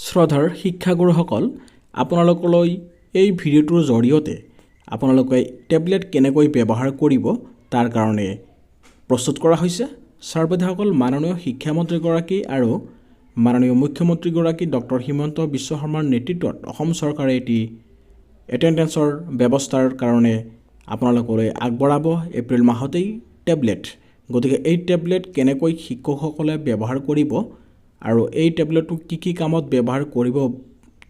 শ্ৰদ্ধাৰ শিক্ষাগুৰুসকল, আপোনালোকলৈ এই ভিডিঅ'টোৰ জৰিয়তে আপোনালোকে টেবলেট কেনেকৈ ব্যৱহাৰ কৰিব তাৰ কাৰণে প্ৰস্তুত কৰা হৈছে। ছাৰ-বাইদেউসকল, মাননীয় শিক্ষামন্ত্ৰীগৰাকী আৰু মাননীয় মুখ্যমন্ত্ৰীগৰাকী ডক্টৰ হিমন্ত বিশ্ব শৰ্মাৰ নেতৃত্বত অসম চৰকাৰে এটি এটেণ্ডেঞ্চৰ ব্যৱস্থাৰ কাৰণে আপোনালোকলৈ আগবঢ়াব এপ্ৰিল মাহতেই টেবলেট। গতিকে এই টেবলেট কেনেকৈ শিক্ষকসকলে ব্যৱহাৰ কৰিব আৰু এই টেবলেটটো কি কামত ব্যৱহাৰ কৰিব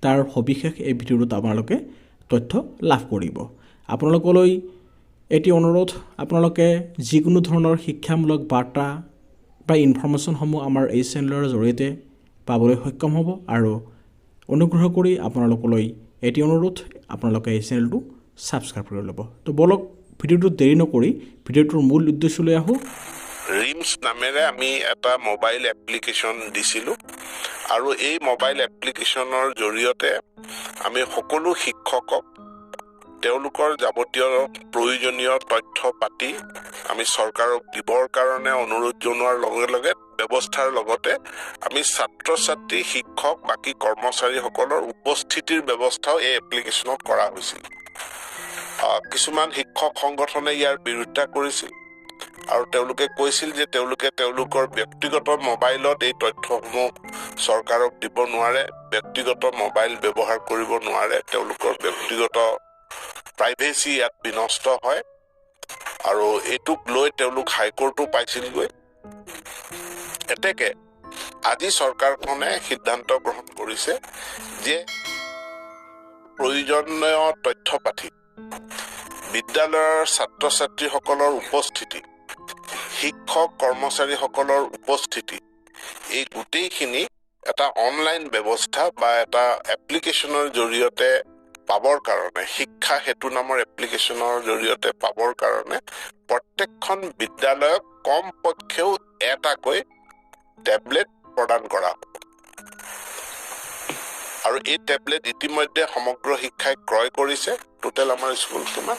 তাৰ সবিশেষ এই ভিডিঅ'টোত আপোনালোকে তথ্য লাভ কৰিব। আপোনালোকলৈ এটি অনুৰোধ, আপোনালোকে যিকোনো ধৰণৰ শিক্ষামূলক বাৰ্তা বা ইনফৰমেশ্যনসমূহ আমাৰ এই চেনেলৰ জৰিয়তে পাবলৈ সক্ষম হ'ব আৰু অনুগ্ৰহ কৰি আপোনালোকলৈ এটি অনুৰোধ, আপোনালোকে এই চেনেলটো ছাবস্ক্ৰাইব কৰি ল'ব। তো বলক ভিডিঅ'টো দেৰি নকৰি ভিডিঅ'টোৰ মূল উদ্দেশ্যলৈ আহোঁ। ৰিমছ নামেৰে আমি এটা মোবাইল এপ্লিকেশ্যন দিছিলোঁ আৰু এই মোবাইল এপ্লিকেশ্যনৰ জৰিয়তে আমি সকলো শিক্ষকক তেওঁলোকৰ যাৱতীয় প্ৰয়োজনীয় তথ্য পাতি আমি চৰকাৰক দিবৰ কাৰণে অনুৰোধ জনোৱাৰ লগে লগে ব্যৱস্থাৰ লগতে আমি ছাত্ৰ ছাত্ৰী, শিক্ষক, বাকী কৰ্মচাৰীসকলৰ উপস্থিতিৰ ব্যৱস্থাও এই এপ্লিকেশ্যনত কৰা হৈছিল। কিছুমান শিক্ষক সংগঠনে ইয়াৰ বিৰোধিতা কৰিছিল আৰু তেওঁলোকে কৈছিল যে তেওঁলোকৰ ব্যক্তিগত মোবাইলত এই তথ্যসমূহ চৰকাৰক দিব নোৱাৰে, ব্যক্তিগত মোবাইল ব্যৱহাৰ কৰিব নোৱাৰে, তেওঁলোকৰ ব্যক্তিগত প্ৰাইভেচি ইয়াত বিনষ্ট হয় আৰু এইটোক লৈ তেওঁলোক হাইকোৰ্টো পাইছিলগৈ। এতেকে আজি চৰকাৰখনে সিদ্ধান্ত গ্ৰহণ কৰিছে যে প্ৰয়োজনীয় তথ্য পাতি, বিদ্যালয়ৰ ছাত্ৰ ছাত্ৰীসকলৰ উপস্থিতি, শিক্ষক কৰ্মচাৰীসকলৰ উপস্থিতি, এই গোটেইখিনি এটা অনলাইন ব্যৱস্থা বা এটা এপ্লিকেশ্যনৰ জৰিয়তে পাবৰ কাৰণে, শিক্ষা সেতু নামৰ এপ্লিকেশ্যনৰ জৰিয়তে পাবৰ কাৰণে প্ৰত্যেকখন বিদ্যালয়ক কমপক্ষেও এটাকৈ টেবলেট প্ৰদান কৰা হ'ব। আৰু এই টেবলেট ইতিমধ্যে সমগ্ৰ শিক্ষাই ক্ৰয় কৰিছে। টোটেল আমাৰ স্কুল কিমান?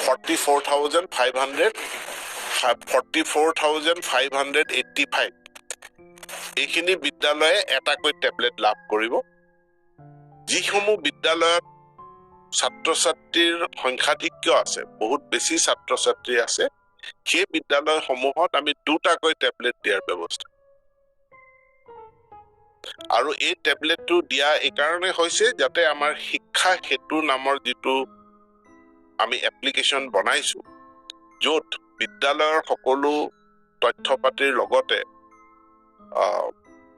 44,585 এইখিনি বিদ্যালয়ে এটাকৈ টেবলেট লাভ কৰিব। যিসমূহ বিদ্যালয়ত ছাত্ৰ ছাত্ৰীৰ সংখ্যাধিক্য আছে, বহুত বেছি ছাত্ৰ ছাত্ৰী আছে, সেই বিদ্যালয়সমূহত আমি দুটাকৈ টেবলেট দিয়াৰ ব্যৱস্থা। আৰু এই টেবলেটটো দিয়া এইকাৰণে হৈছে যাতে আমাৰ শিক্ষা সেতু নামৰ যিটো আমি এপ্লিকেশ্যন বনাইছো, য'ত বিদ্যালয়ৰ সকলো তথ্য পাতিৰ লগতে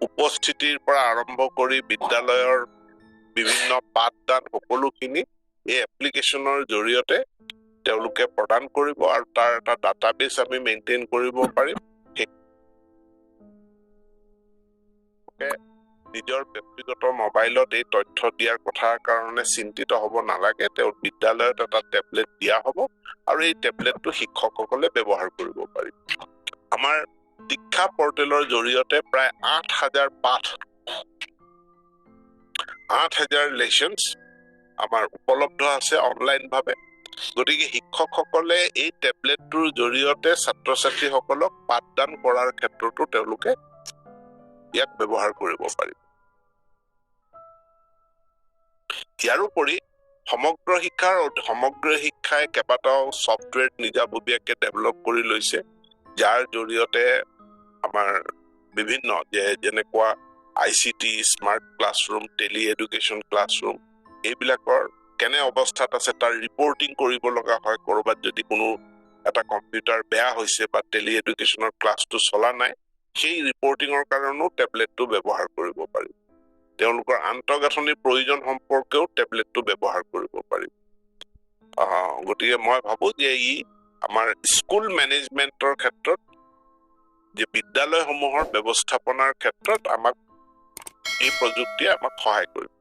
উপস্থিতিৰ পৰা আৰম্ভ কৰি বিদ্যালয়ৰ বিভিন্ন পাঠদান সকলোখিনি এই এপ্লিকেশ্যনৰ জৰিয়তে তেওঁলোকে প্ৰদান কৰিব আৰু তাৰ এটা ডাটাবেছ আমি মেইনটেইন কৰিব পাৰিম। নিজৰ ব্যক্তিগত মোবাইলত এই তথ্য দিয়াৰ কথাৰ কাৰণে চিন্তিত হ'ব নালাগে। তেওঁ বিদ্যালয়ত এটা টেবলেট দিয়া হ'ব আৰু এই টেবলেটটো শিক্ষকসকলে ব্যৱহাৰ কৰিব পাৰিব। আমাৰ দীক্ষা পৰ্টেলৰ জৰিয়তে প্ৰায় 8,000 পাঠ, 8,000 লেচনছ আমাৰ উপলব্ধ আছে অনলাইন ভাৱে। গতিকে শিক্ষকসকলে এই টেবলেটটোৰ জৰিয়তে ছাত্ৰ ছাত্ৰীসকলক পাঠদান কৰাৰ ক্ষেত্ৰতো তেওঁলোকে ইয়াক ব্যৱহাৰ কৰিব পাৰিব। ইয়াৰোপৰি সমগ্ৰ শিক্ষাই কেইবাটাও ছফ্টৱেৰ নিজাববীয়াকে ডেভেলপ কৰি লৈছে, যাৰ জৰিয়তে আমাৰ বিভিন্ন যেনেকুৱা ICT, smart classroom, tele education classroom, এইবিলাকৰ কেনে অৱস্থাত আছে তাৰ ৰিপৰ্টিং কৰিব লগা হয়। ক'ৰবাত যদি কোনো এটা কম্পিউটাৰ বেয়া হৈছে বা টেলি এডুকেশ্যনৰ ক্লাছটো চলা নাই, সেই ৰিপৰ্টিঙৰ কাৰণেও টেবলেটটো ব্যৱহাৰ কৰিব পাৰি। তেওঁলোকৰ আন্তঃগাঁথনিৰ প্ৰয়োজন সম্পৰ্কেও টেবলেটটো ব্যৱহাৰ কৰিব পাৰি। গতিকে মই ভাবোঁ যে ই আমাৰ স্কুল মেনেজমেণ্টৰ ক্ষেত্ৰত, যে বিদ্যালয়সমূহৰ ব্যৱস্থাপনাৰ ক্ষেত্ৰত আমাক এই প্ৰযুক্তিয়ে আমাক সহায় কৰিব।